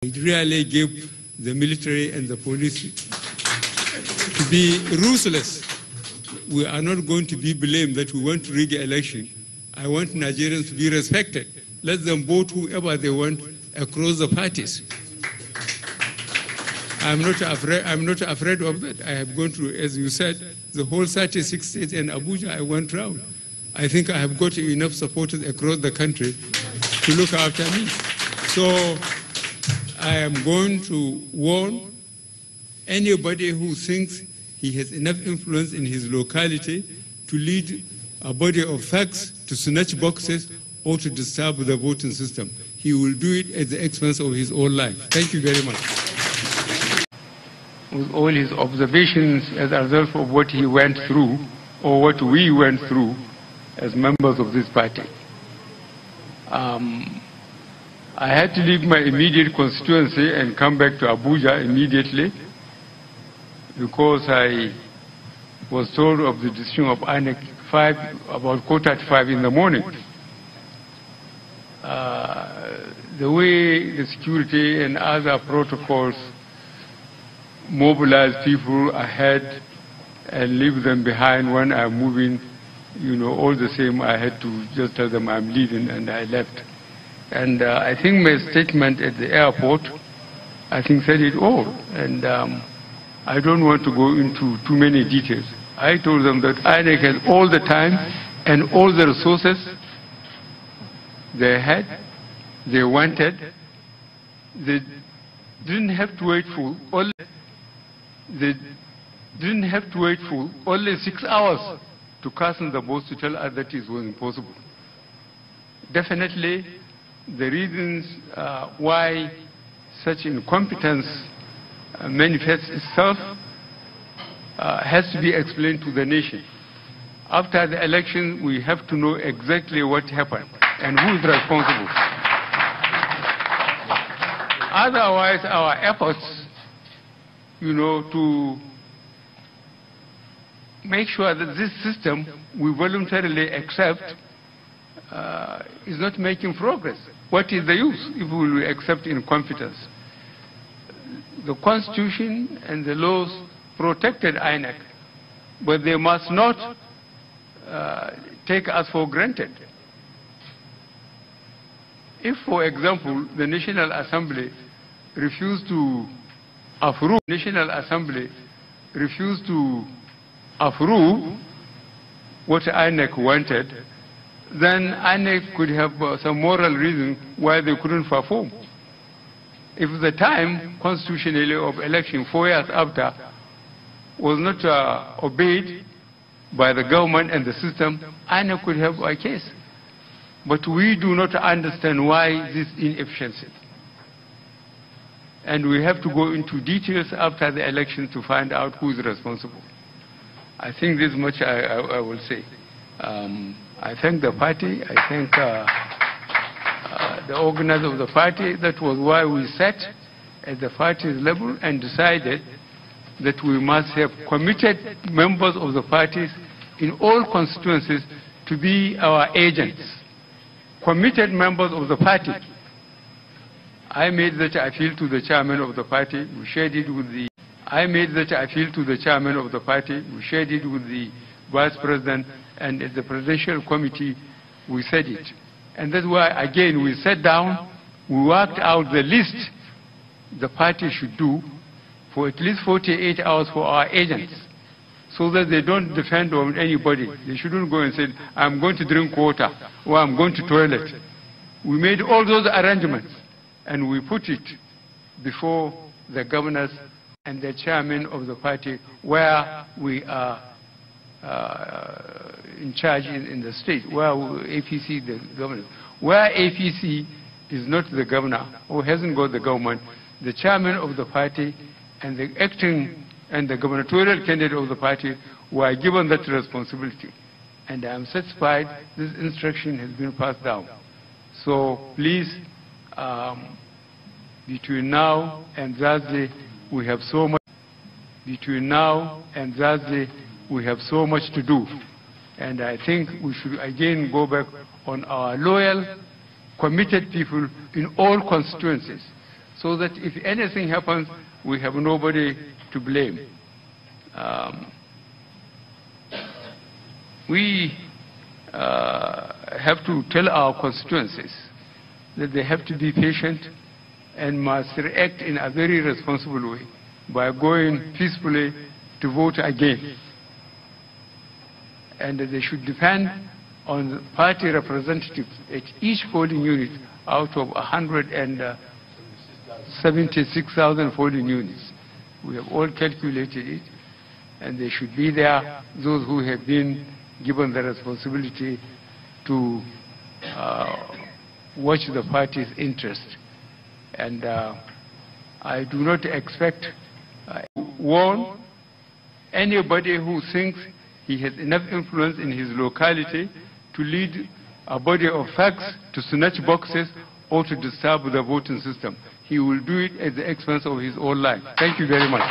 It really gave the military and the police to be ruthless. We are not going to be blamed that we want to rig an election. I want Nigerians to be respected. Let them vote whoever they want across the parties. I'm not afraid of that. I have gone through, as you said, the whole 36 states and Abuja. I went round. I think I have got enough supporters across the country to look after me. So I am going to warn anybody who thinks he has enough influence in his locality to lead a body of thugs to snatch boxes or to disturb the voting system. He will do it at the expense of his own life. Thank you very much. With all his observations as a result of what he went through, or what we went through as members of this party, I had to leave my immediate constituency and come back to Abuja immediately because I was told of the decision of INEC about 4:35 in the morning. The way the security and other protocols mobilize people ahead and leave them behind when I'm moving, all the same, I had to just tell them I'm leaving, and I left. And I think my statement at the airport, I think said it all. And I don't want to go into too many details. I told them that INEC has all the time and all the resources they had, they wanted. They didn't have to wait for only 6 hours to cast in the votes to tell us that it was impossible. Definitely, the reasons why such incompetence manifests itself has to be explained to the nation. After the election, we have to know exactly what happened and who is responsible. Otherwise, our efforts, to make sure that this system we voluntarily accept is not making progress. What is the use if we will accept incompetence? The Constitution and the laws protected INEC, but they must not take us for granted. If, for example, the National Assembly refused to approve, what INEC wanted, then INEC could have some moral reason why they couldn't perform. If the time constitutionally of election 4 years after was not obeyed by the government and the system, INEC could have a case. But we do not understand why this inefficiency. And we have to go into details after the election to find out who is responsible. I think this much I will say. I thank the party. I thank the organizers of the party. That was why we sat at the party's level and decided that we must have committed members of the parties in all constituencies to be our agents. Committed members of the party. I made that appeal to the chairman of the party. We shared it with the vice president, and at the presidential committee we said it. And that's why, again, we sat down, we worked out the list the party should do for at least 48 hours for our agents, so that they don't depend on anybody. They shouldn't go and say, I'm going to drink water, or I'm going to toilet. We made all those arrangements, and we put it before the governors and the chairman of the party, where we are in charge in the state, where APC, the governor. Where APC is not the governor, or hasn't got the government, the chairman of the party and the acting and the gubernatorial candidate of the party were given that responsibility. And I am satisfied this instruction has been passed down. So please, between now and Thursday, we have so much. To do. And I think we should again go back on our loyal, committed people in all constituencies, so that if anything happens, we have nobody to blame. We have to tell our constituencies that they have to be patient and must react in a very responsible way by going peacefully to vote again. And they should depend on party representatives at each polling unit out of 176,000 polling units. We have all calculated it, and they should be there, those who have been given the responsibility to watch the party's interest. And I do not expect warn anybody who thinks he has enough influence in his locality to lead a body of facts to snatch boxes or to disturb the voting system. He will do it at the expense of his own life. Thank you very much.